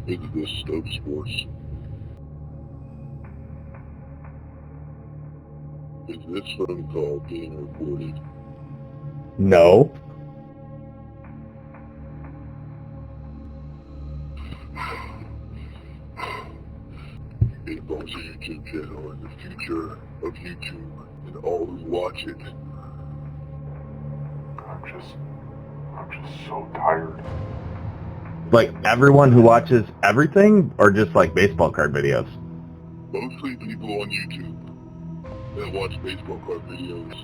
Is this Stoke Sports? Is this phone call being recorded? No. It involves a YouTube channel and the future of YouTube and all who watch it. I'm just so tired. Like everyone who watches everything, or just like baseball card videos? Mostly people on YouTube that watch baseball card videos.